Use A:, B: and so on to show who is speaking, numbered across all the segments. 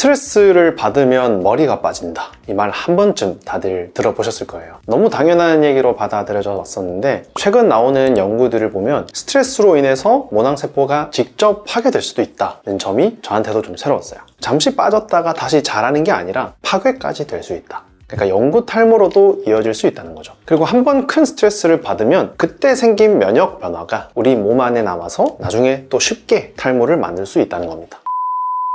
A: 스트레스를 받으면 머리가 빠진다. 이 말 한 번쯤 다들 들어보셨을 거예요. 너무 당연한 얘기로 받아들여져 왔었는데 최근 나오는 연구들을 보면 스트레스로 인해서 모낭세포가 직접 파괴될 수도 있다는 점이 저한테도 좀 새로웠어요. 잠시 빠졌다가 다시 자라는 게 아니라 파괴까지 될 수 있다. 그러니까 영구 탈모로도 이어질 수 있다는 거죠. 그리고 한 번 큰 스트레스를 받으면 그때 생긴 면역 변화가 우리 몸 안에 남아서 나중에 또 쉽게 탈모를 만들 수 있다는 겁니다.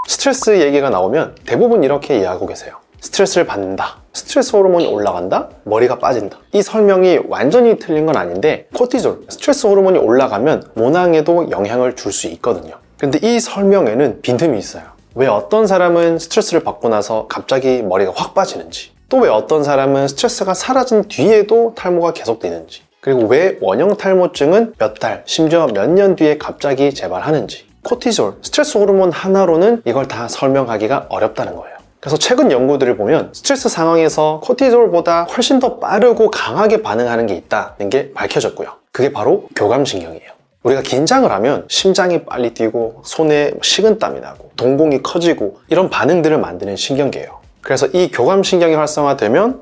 A: 스트레스 얘기가 나오면 대부분 이렇게 이해하고 계세요. 스트레스를 받는다, 스트레스 호르몬이 올라간다, 머리가 빠진다. 이 설명이 완전히 틀린 건 아닌데 코티졸, 스트레스 호르몬이 올라가면 모낭에도 영향을 줄 수 있거든요. 근데 이 설명에는 빈틈이 있어요. 왜 어떤 사람은 스트레스를 받고 나서 갑자기 머리가 확 빠지는지, 또 왜 어떤 사람은 스트레스가 사라진 뒤에도 탈모가 계속되는지, 그리고 왜 원형 탈모증은 몇 달, 심지어 몇 년 뒤에 갑자기 재발하는지, 코티졸, 스트레스 호르몬 하나로는 이걸 다 설명하기가 어렵다는 거예요. 그래서 최근 연구들을 보면 스트레스 상황에서 코티졸보다 훨씬 더 빠르고 강하게 반응하는 게 있다는 게 밝혀졌고요. 그게 바로 교감신경이에요. 우리가 긴장을 하면 심장이 빨리 뛰고 손에 식은땀이 나고 동공이 커지고 이런 반응들을 만드는 신경계예요. 그래서 이 교감신경이 활성화되면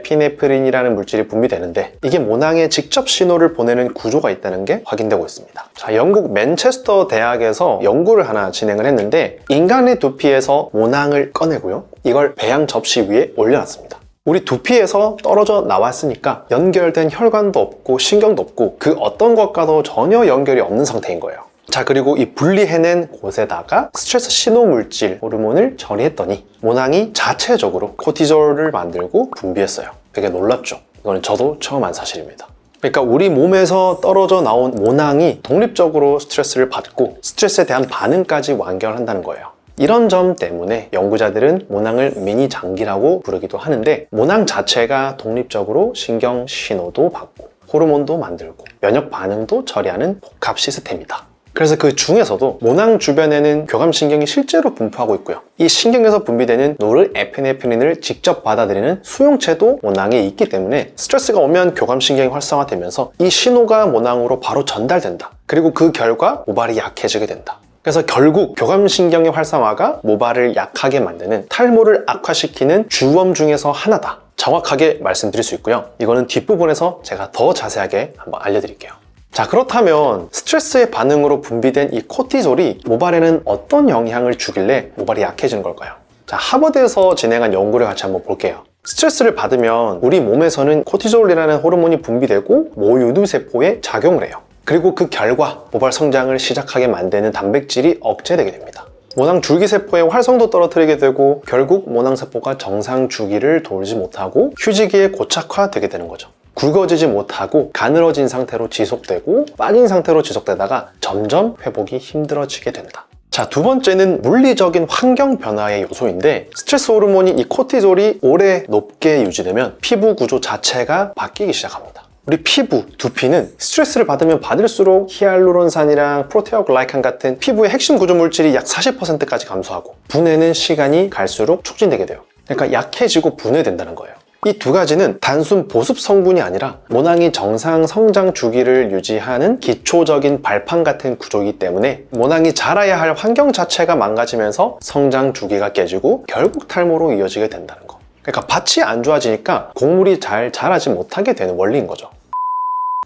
A: 노르에피네프린이라는 물질이 분비되는데 이게 모낭에 직접 신호를 보내는 구조가 있다는 게 확인되고 있습니다. 자, 영국 맨체스터 대학에서 연구를 하나 진행을 했는데 인간의 두피에서 모낭을 꺼내고요. 이걸 배양 접시 위에 올려놨습니다. 우리 두피에서 떨어져 나왔으니까 연결된 혈관도 없고 신경도 없고 그 어떤 것과도 전혀 연결이 없는 상태인 거예요. 자, 그리고 이 분리해낸 곳에다가 스트레스 신호물질 호르몬을 처리했더니 모낭이 자체적으로 코티졸을 만들고 분비했어요. 되게 놀랍죠? 이거는 저도 처음 한 사실입니다. 그러니까 우리 몸에서 떨어져 나온 모낭이 독립적으로 스트레스를 받고 스트레스에 대한 반응까지 완결한다는 거예요. 이런 점 때문에 연구자들은 모낭을 미니 장기라고 부르기도 하는데 모낭 자체가 독립적으로 신경 신호도 받고 호르몬도 만들고 면역 반응도 처리하는 복합 시스템이다. 그래서 그 중에서도 모낭 주변에는 교감신경이 실제로 분포하고 있고요. 이 신경에서 분비되는 노르에피네프린을 직접 받아들이는 수용체도 모낭에 있기 때문에 스트레스가 오면 교감신경이 활성화되면서 이 신호가 모낭으로 바로 전달된다. 그리고 그 결과 모발이 약해지게 된다. 그래서 결국 교감신경의 활성화가 모발을 약하게 만드는 탈모를 악화시키는 주범 중에서 하나다. 정확하게 말씀드릴 수 있고요. 이거는 뒷부분에서 제가 더 자세하게 한번 알려드릴게요. 자, 그렇다면 스트레스의 반응으로 분비된 이 코티졸이 모발에는 어떤 영향을 주길래 모발이 약해지는 걸까요? 자, 하버드에서 진행한 연구를 같이 한번 볼게요. 스트레스를 받으면 우리 몸에서는 코티졸이라는 호르몬이 분비되고 모유두세포에 작용을 해요. 그리고 그 결과 모발 성장을 시작하게 만드는 단백질이 억제되게 됩니다. 모낭 줄기세포의 활성도 떨어뜨리게 되고 결국 모낭세포가 정상 주기를 돌지 못하고 휴지기에 고착화되게 되는 거죠. 굵어지지 못하고 가늘어진 상태로 지속되고 빠진 상태로 지속되다가 점점 회복이 힘들어지게 된다. 자, 두 번째는 물리적인 환경 변화의 요소인데 스트레스 호르몬이 이 코티졸이 오래 높게 유지되면 피부 구조 자체가 바뀌기 시작합니다. 우리 피부, 두피는 스트레스를 받으면 받을수록 히알루론산이랑 프로테오글라이칸 같은 피부의 핵심 구조 물질이 약 40%까지 감소하고 분해는 시간이 갈수록 촉진되게 돼요. 그러니까 약해지고 분해된다는 거예요. 이 두 가지는 단순 보습 성분이 아니라 모낭이 정상 성장 주기를 유지하는 기초적인 발판 같은 구조이기 때문에 모낭이 자라야 할 환경 자체가 망가지면서 성장 주기가 깨지고 결국 탈모로 이어지게 된다는 거. 그러니까 밭이 안 좋아지니까 곡물이 잘 자라지 못하게 되는 원리인 거죠.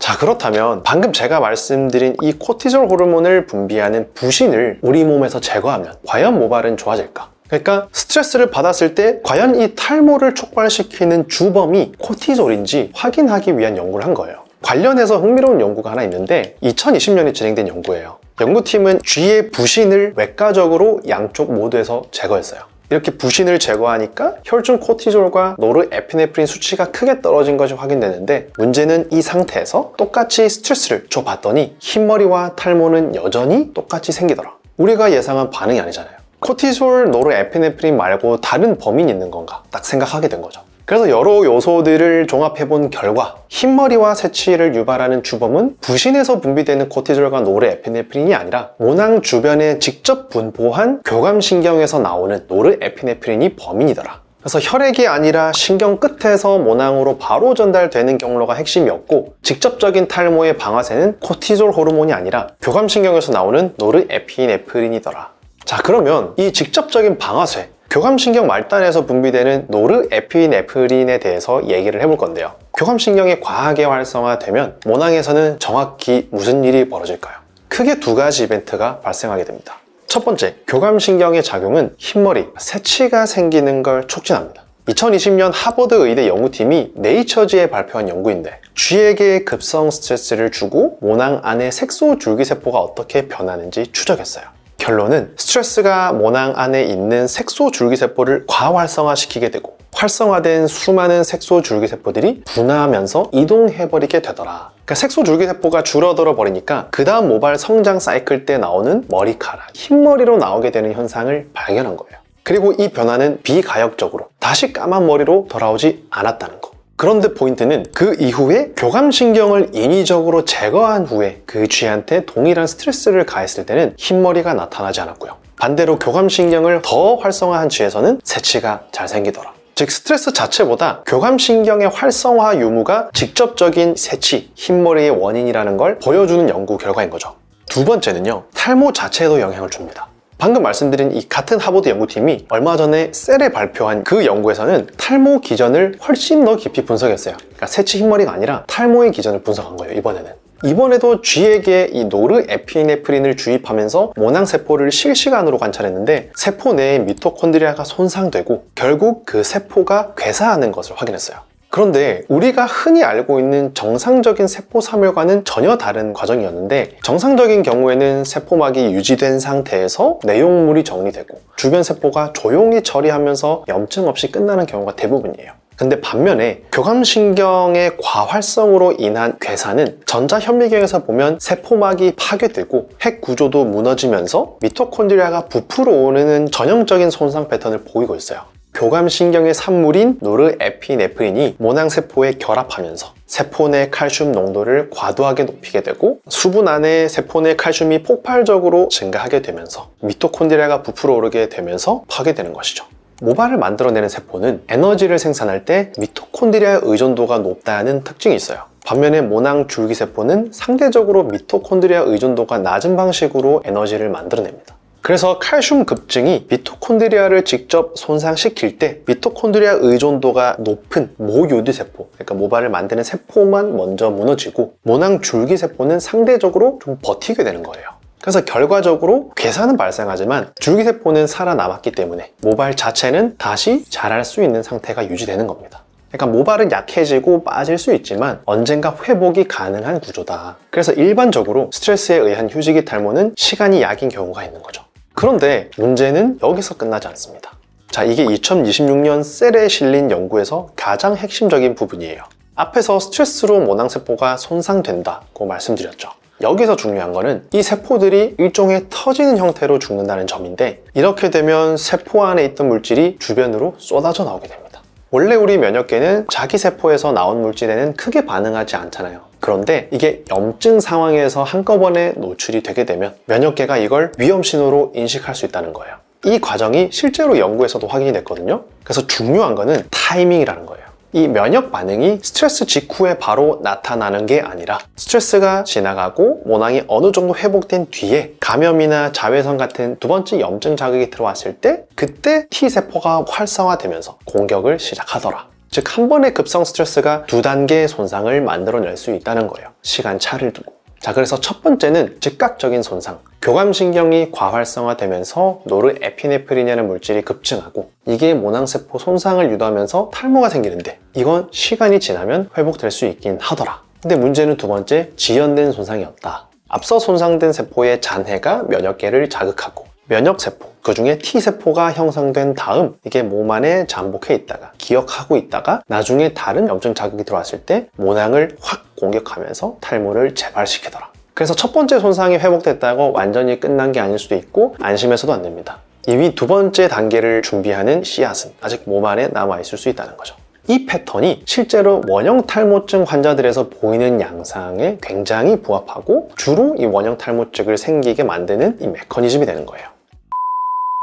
A: 자, 그렇다면 방금 제가 말씀드린 이 코티졸 호르몬을 분비하는 부신을 우리 몸에서 제거하면 과연 모발은 좋아질까? 그러니까 스트레스를 받았을 때 과연 이 탈모를 촉발시키는 주범이 코티졸인지 확인하기 위한 연구를 한 거예요. 관련해서 흥미로운 연구가 하나 있는데 2020년에 진행된 연구예요. 연구팀은 쥐의 부신을 외과적으로 양쪽 모두에서 제거했어요. 이렇게 부신을 제거하니까 혈중 코티졸과 노르에피네프린 수치가 크게 떨어진 것이 확인되는데 문제는 이 상태에서 똑같이 스트레스를 줘봤더니 흰머리와 탈모는 여전히 똑같이 생기더라. 우리가 예상한 반응이 아니잖아요. 코티솔, 노르에피네프린 말고 다른 범인이 있는 건가 딱 생각하게 된 거죠. 그래서 여러 요소들을 종합해본 결과 흰머리와 새치를 유발하는 주범은 부신에서 분비되는 코티졸과 노르에피네프린이 아니라 모낭 주변에 직접 분포한 교감신경에서 나오는 노르에피네프린이 범인이더라. 그래서 혈액이 아니라 신경 끝에서 모낭으로 바로 전달되는 경로가 핵심이었고 직접적인 탈모의 방아쇠는 코티졸 호르몬이 아니라 교감신경에서 나오는 노르에피네프린이더라. 자, 그러면 이 직접적인 방아쇠, 교감신경 말단에서 분비되는 노르에피네프린에 대해서 얘기를 해볼 건데요. 교감신경이 과하게 활성화되면 모낭에서는 정확히 무슨 일이 벌어질까요? 크게 두 가지 이벤트가 발생하게 됩니다. 첫 번째, 교감신경의 작용은 흰머리, 새치가 생기는 걸 촉진합니다. 2020년 하버드 의대 연구팀이 네이처지에 발표한 연구인데 쥐에게 급성 스트레스를 주고 모낭 안의 색소 줄기세포가 어떻게 변하는지 추적했어요. 결론은 스트레스가 모낭 안에 있는 색소 줄기세포를 과활성화시키게 되고 활성화된 수많은 색소 줄기세포들이 분화하면서 이동해버리게 되더라. 그러니까 색소 줄기세포가 줄어들어 버리니까 그 다음 모발 성장 사이클 때 나오는 머리카락, 흰머리로 나오게 되는 현상을 발견한 거예요. 그리고 이 변화는 비가역적으로 다시 까만 머리로 돌아오지 않았다는 거. 그런데 포인트는 그 이후에 교감신경을 인위적으로 제거한 후에 그 쥐한테 동일한 스트레스를 가했을 때는 흰머리가 나타나지 않았고요. 반대로 교감신경을 더 활성화한 쥐에서는 새치가 잘 생기더라. 즉 스트레스 자체보다 교감신경의 활성화 유무가 직접적인 새치, 흰머리의 원인이라는 걸 보여주는 연구 결과인 거죠. 두 번째는요, 탈모 자체에도 영향을 줍니다. 방금 말씀드린 이 같은 하버드 연구팀이 얼마 전에 셀에 발표한 그 연구에서는 탈모 기전을 훨씬 더 깊이 분석했어요. 그러니까 새치 흰머리가 아니라 탈모의 기전을 분석한 거예요, 이번에는. 이번에도 쥐에게 이 노르에피네프린을 주입하면서 모낭세포를 실시간으로 관찰했는데 세포 내의 미토콘드리아가 손상되고 결국 그 세포가 괴사하는 것을 확인했어요. 그런데 우리가 흔히 알고 있는 정상적인 세포 사멸과는 전혀 다른 과정이었는데 정상적인 경우에는 세포막이 유지된 상태에서 내용물이 정리되고 주변 세포가 조용히 처리하면서 염증 없이 끝나는 경우가 대부분이에요. 근데 반면에 교감신경의 과활성으로 인한 괴사는 전자현미경에서 보면 세포막이 파괴되고 핵 구조도 무너지면서 미토콘드리아가 부풀어 오르는 전형적인 손상 패턴을 보이고 있어요. 교감신경의 산물인 노르에피네프린이 모낭세포에 결합하면서 세포 내 칼슘 농도를 과도하게 높이게 되고 수분 안에 세포 내 칼슘이 폭발적으로 증가하게 되면서 미토콘드리아가 부풀어 오르게 되면서 파괴되는 것이죠. 모발을 만들어내는 세포는 에너지를 생산할 때 미토콘드리아의 의존도가 높다는 특징이 있어요. 반면에 모낭 줄기세포는 상대적으로 미토콘드리아 의존도가 낮은 방식으로 에너지를 만들어냅니다. 그래서 칼슘 급증이 미토콘드리아를 직접 손상시킬 때 미토콘드리아 의존도가 높은 모유두세포, 그러니까 모발을 만드는 세포만 먼저 무너지고 모낭 줄기세포는 상대적으로 좀 버티게 되는 거예요. 그래서 결과적으로 괴사는 발생하지만 줄기세포는 살아남았기 때문에 모발 자체는 다시 자랄 수 있는 상태가 유지되는 겁니다. 그러니까 모발은 약해지고 빠질 수 있지만 언젠가 회복이 가능한 구조다. 그래서 일반적으로 스트레스에 의한 휴지기 탈모는 시간이 약인 경우가 있는 거죠. 그런데 문제는 여기서 끝나지 않습니다. 자, 이게 2026년 셀에 실린 연구에서 가장 핵심적인 부분이에요. 앞에서 스트레스로 모낭세포가 손상된다고 말씀드렸죠. 여기서 중요한 거는 이 세포들이 일종의 터지는 형태로 죽는다는 점인데 이렇게 되면 세포 안에 있던 물질이 주변으로 쏟아져 나오게 됩니다. 원래 우리 면역계는 자기 세포에서 나온 물질에는 크게 반응하지 않잖아요. 그런데 이게 염증 상황에서 한꺼번에 노출이 되게 되면 면역계가 이걸 위험 신호로 인식할 수 있다는 거예요. 이 과정이 실제로 연구에서도 확인이 됐거든요. 그래서 중요한 거는 타이밍이라는 거예요. 이 면역 반응이 스트레스 직후에 바로 나타나는 게 아니라 스트레스가 지나가고 모낭이 어느 정도 회복된 뒤에 감염이나 자외선 같은 두 번째 염증 자극이 들어왔을 때 그때 T세포가 활성화되면서 공격을 시작하더라. 즉 한 번의 급성 스트레스가 두 단계의 손상을 만들어낼 수 있다는 거예요. 시간차를 두고. 자, 그래서 첫 번째는 즉각적인 손상. 교감신경이 과활성화되면서 노르에피네프린이라는 물질이 급증하고 이게 모낭세포 손상을 유도하면서 탈모가 생기는데 이건 시간이 지나면 회복될 수 있긴 하더라. 근데 문제는 두 번째, 지연된 손상이었다. 앞서 손상된 세포의 잔해가 면역계를 자극하고 면역세포, 그 중에 T세포가 형성된 다음 이게 몸 안에 잠복해 있다가 기억하고 있다가 나중에 다른 염증 자극이 들어왔을 때 모낭을 확 공격하면서 탈모를 재발시키더라. 그래서 첫 번째 손상이 회복됐다고 완전히 끝난 게 아닐 수도 있고 안심해서도 안 됩니다. 이미 두 번째 단계를 준비하는 씨앗은 아직 몸 안에 남아있을 수 있다는 거죠. 이 패턴이 실제로 원형 탈모증 환자들에서 보이는 양상에 굉장히 부합하고 주로 이 원형 탈모증을 생기게 만드는 이 메커니즘이 되는 거예요.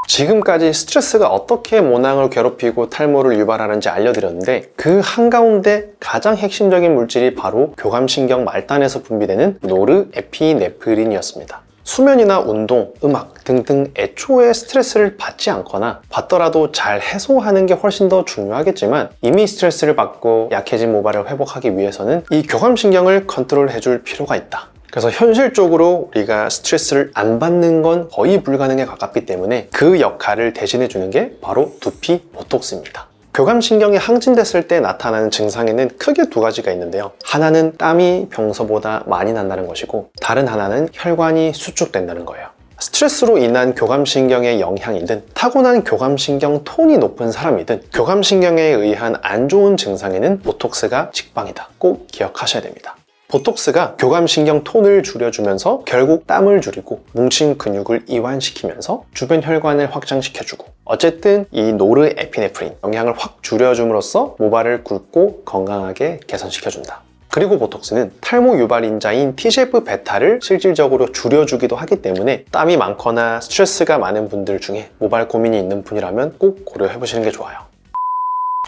A: 지금까지 스트레스가 어떻게 모낭을 괴롭히고 탈모를 유발하는지 알려드렸는데 그 한가운데 가장 핵심적인 물질이 바로 교감신경 말단에서 분비되는 노르에피네프린이었습니다. 수면이나 운동, 음악 등등 애초에 스트레스를 받지 않거나 받더라도 잘 해소하는 게 훨씬 더 중요하겠지만 이미 스트레스를 받고 약해진 모발을 회복하기 위해서는 이 교감신경을 컨트롤해 줄 필요가 있다. 그래서 현실적으로 우리가 스트레스를 안 받는 건 거의 불가능에 가깝기 때문에 그 역할을 대신해 주는 게 바로 두피 보톡스입니다. 교감신경이 항진됐을 때 나타나는 증상에는 크게 두 가지가 있는데요. 하나는 땀이 평소보다 많이 난다는 것이고 다른 하나는 혈관이 수축된다는 거예요. 스트레스로 인한 교감신경의 영향이든 타고난 교감신경 톤이 높은 사람이든 교감신경에 의한 안 좋은 증상에는 보톡스가 직방이다. 꼭 기억하셔야 됩니다. 보톡스가 교감신경 톤을 줄여주면서 결국 땀을 줄이고 뭉친 근육을 이완시키면서 주변 혈관을 확장시켜주고 어쨌든 이 노르에피네프린 영향을 확 줄여줌으로써 모발을 굵고 건강하게 개선시켜준다. 그리고 보톡스는 탈모 유발인자인 TGF-베타를 실질적으로 줄여주기도 하기 때문에 땀이 많거나 스트레스가 많은 분들 중에 모발 고민이 있는 분이라면 꼭 고려해보시는 게 좋아요.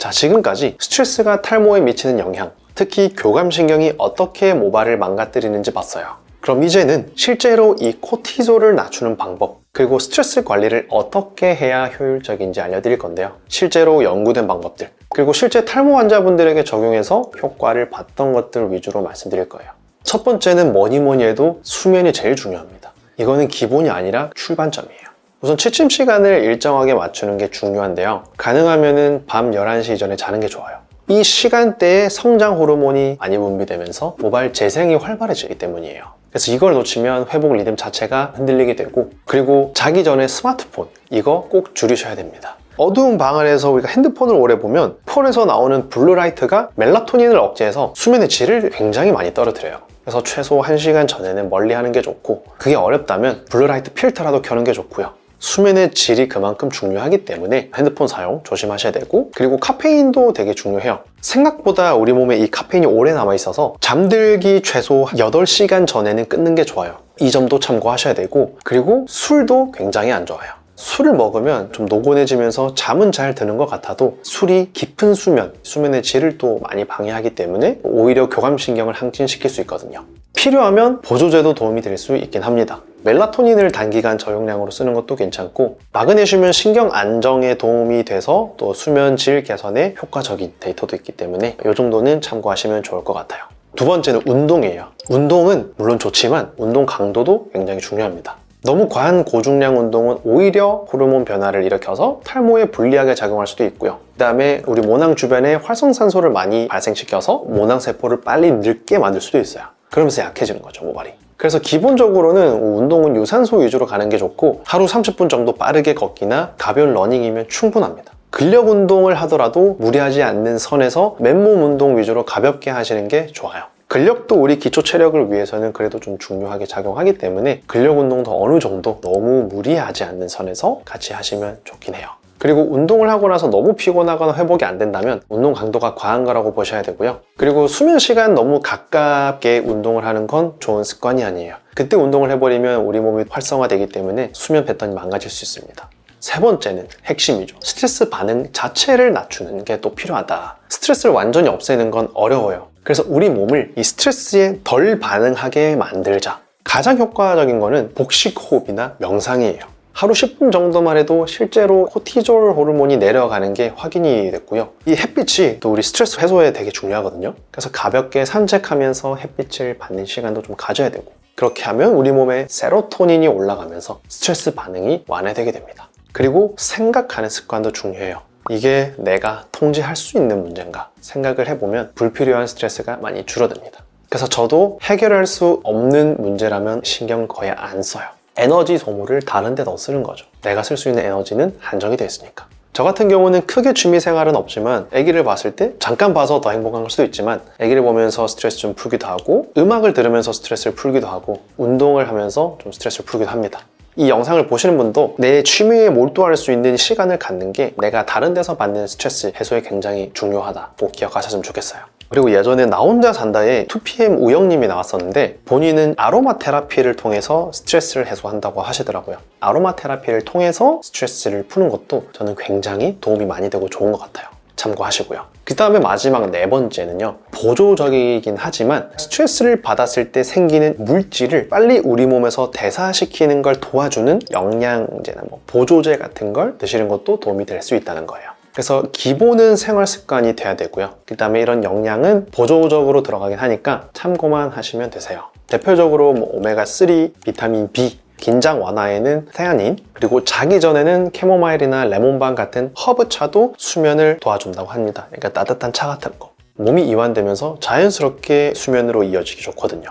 A: 자, 지금까지 스트레스가 탈모에 미치는 영향, 특히 교감신경이 어떻게 모발을 망가뜨리는지 봤어요. 그럼 이제는 실제로 이 코티졸을 낮추는 방법, 그리고 스트레스 관리를 어떻게 해야 효율적인지 알려드릴 건데요. 실제로 연구된 방법들, 그리고 실제 탈모 환자분들에게 적용해서 효과를 봤던 것들 위주로 말씀드릴 거예요. 첫 번째는 뭐니 해도 수면이 제일 중요합니다. 이거는 기본이 아니라 출발점이에요. 우선 취침 시간을 일정하게 맞추는 게 중요한데요. 가능하면 밤 11시 이전에 자는 게 좋아요. 이 시간대에 성장 호르몬이 많이 분비되면서 모발 재생이 활발해지기 때문이에요. 그래서 이걸 놓치면 회복 리듬 자체가 흔들리게 되고, 그리고 자기 전에 스마트폰 이거 꼭 줄이셔야 됩니다. 어두운 방 안에서 우리가 핸드폰을 오래 보면 폰에서 나오는 블루라이트가 멜라토닌을 억제해서 수면의 질을 굉장히 많이 떨어뜨려요. 그래서 최소 1시간 전에는 멀리 하는 게 좋고, 그게 어렵다면 블루라이트 필터라도 켜는 게 좋고요. 수면의 질이 그만큼 중요하기 때문에 핸드폰 사용 조심하셔야 되고, 그리고 카페인도 되게 중요해요. 생각보다 우리 몸에 이 카페인이 오래 남아있어서 잠들기 최소 8시간 전에는 끊는 게 좋아요. 이 점도 참고하셔야 되고, 그리고 술도 굉장히 안 좋아요. 술을 먹으면 좀 노곤해지면서 잠은 잘 드는 것 같아도 술이 깊은 수면의 질을 또 많이 방해하기 때문에 오히려 교감신경을 항진시킬 수 있거든요. 필요하면 보조제도 도움이 될 수 있긴 합니다. 멜라토닌을 단기간 저용량으로 쓰는 것도 괜찮고, 마그네슘은 신경 안정에 도움이 돼서 또 수면 질 개선에 효과적인 데이터도 있기 때문에 이 정도는 참고하시면 좋을 것 같아요. 두 번째는 운동이에요. 운동은 물론 좋지만 운동 강도도 굉장히 중요합니다. 너무 과한 고중량 운동은 오히려 호르몬 변화를 일으켜서 탈모에 불리하게 작용할 수도 있고요. 그 다음에 우리 모낭 주변에 활성산소를 많이 발생시켜서 모낭세포를 빨리 늙게 만들 수도 있어요. 그러면서 약해지는 거죠, 모발이. 그래서 기본적으로는 운동은 유산소 위주로 가는 게 좋고, 하루 30분 정도 빠르게 걷기나 가벼운 러닝이면 충분합니다. 근력 운동을 하더라도 무리하지 않는 선에서 맨몸 운동 위주로 가볍게 하시는 게 좋아요. 근력도 우리 기초 체력을 위해서는 그래도 좀 중요하게 작용하기 때문에 근력 운동도 어느 정도 너무 무리하지 않는 선에서 같이 하시면 좋긴 해요. 그리고 운동을 하고 나서 너무 피곤하거나 회복이 안 된다면 운동 강도가 과한 거라고 보셔야 되고요. 그리고 수면 시간 너무 가깝게 운동을 하는 건 좋은 습관이 아니에요. 그때 운동을 해버리면 우리 몸이 활성화되기 때문에 수면 패턴이 망가질 수 있습니다. 세 번째는 핵심이죠. 스트레스 반응 자체를 낮추는 게 또 필요하다. 스트레스를 완전히 없애는 건 어려워요. 그래서 우리 몸을 이 스트레스에 덜 반응하게 만들자. 가장 효과적인 거는 복식 호흡이나 명상이에요. 하루 10분 정도만 해도 실제로 코티졸 호르몬이 내려가는 게 확인이 됐고요. 이 햇빛이 또 우리 스트레스 해소에 되게 중요하거든요. 그래서 가볍게 산책하면서 햇빛을 받는 시간도 좀 가져야 되고, 그렇게 하면 우리 몸에 세로토닌이 올라가면서 스트레스 반응이 완화되게 됩니다. 그리고 생각하는 습관도 중요해요. 이게 내가 통제할 수 있는 문제인가 생각을 해보면 불필요한 스트레스가 많이 줄어듭니다. 그래서 저도 해결할 수 없는 문제라면 신경 거의 안 써요. 에너지 소모를 다른 데 더 쓰는 거죠. 내가 쓸 수 있는 에너지는 한정이 되어 있으니까. 저 같은 경우는 크게 취미생활은 없지만 아기를 봤을 때 잠깐 봐서 더 행복한 걸 수도 있지만, 아기를 보면서 스트레스 좀 풀기도 하고, 음악을 들으면서 스트레스를 풀기도 하고, 운동을 하면서 좀 스트레스를 풀기도 합니다. 이 영상을 보시는 분도 내 취미에 몰두할 수 있는 시간을 갖는 게 내가 다른 데서 받는 스트레스 해소에 굉장히 중요하다. 꼭 기억하셨으면 좋겠어요. 그리고 예전에 나 혼자 산다에 2PM 우영님이 나왔었는데, 본인은 아로마 테라피를 통해서 스트레스를 해소한다고 하시더라고요. 아로마 테라피를 통해서 스트레스를 푸는 것도 저는 굉장히 도움이 많이 되고 좋은 것 같아요. 참고하시고요. 그 다음에 마지막 네 번째는요, 보조적이긴 하지만 스트레스를 받았을 때 생기는 물질을 빨리 우리 몸에서 대사시키는 걸 도와주는 영양제나 보조제 같은 걸 드시는 것도 도움이 될 수 있다는 거예요. 그래서 기본은 생활 습관이 돼야 되고요. 그 다음에 이런 영양은 보조적으로 들어가긴 하니까 참고만 하시면 되세요. 대표적으로 오메가3, 비타민 B, 긴장 완화에는 태아닌, 그리고 자기 전에는 캐모마일이나 레몬밤 같은 허브차도 수면을 도와준다고 합니다. 그러니까 따뜻한 차 같은 거. 몸이 이완되면서 자연스럽게 수면으로 이어지기 좋거든요.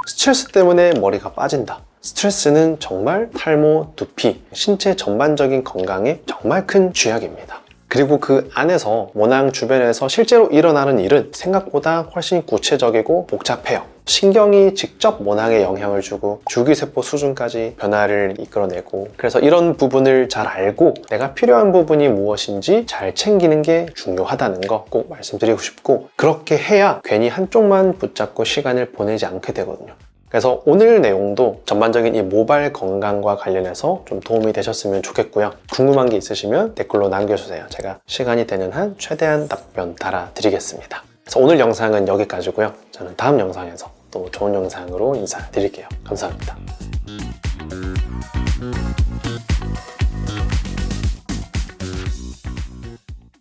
A: 스트레스 때문에 머리가 빠진다. 스트레스는 정말 탈모, 두피, 신체 전반적인 건강에 정말 큰 쥐약입니다. 그리고 그 안에서 모낭 주변에서 실제로 일어나는 일은 생각보다 훨씬 구체적이고 복잡해요. 신경이 직접 모낭에 영향을 주고 줄기세포 수준까지 변화를 이끌어내고, 그래서 이런 부분을 잘 알고 내가 필요한 부분이 무엇인지 잘 챙기는 게 중요하다는 거 꼭 말씀드리고 싶고, 그렇게 해야 괜히 한쪽만 붙잡고 시간을 보내지 않게 되거든요. 그래서 오늘 내용도 전반적인 이 모발 건강과 관련해서 좀 도움이 되셨으면 좋겠고요. 궁금한 게 있으시면 댓글로 남겨주세요. 제가 시간이 되는 한 최대한 답변 달아드리겠습니다. 그래서 오늘 영상은 여기까지고요. 저는 다음 영상에서 또 좋은 영상으로 인사드릴게요. 감사합니다.